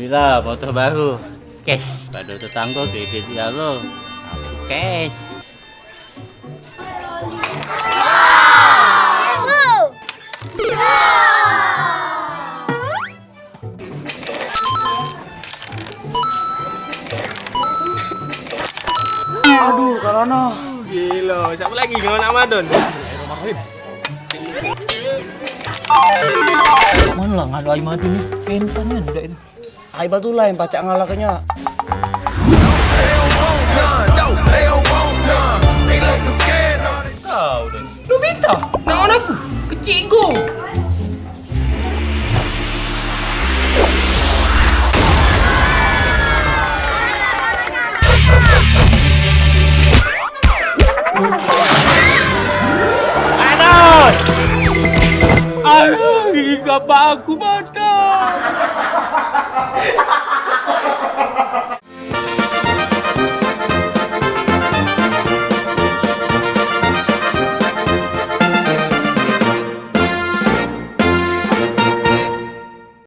Belilah motor baru. Cash. Pada tetangga kredit dia lo. Aku cash. Aduh, Karana. Gila, siapa lagi dengan nak Madon? Mana lah ngadu air madu ni? Pentan kan budak itu. Air batu lah yang pacak ngalaknya. Kau dah. Lu minta nak aku? Kecil go. Aduh, gigi kapak aku patah.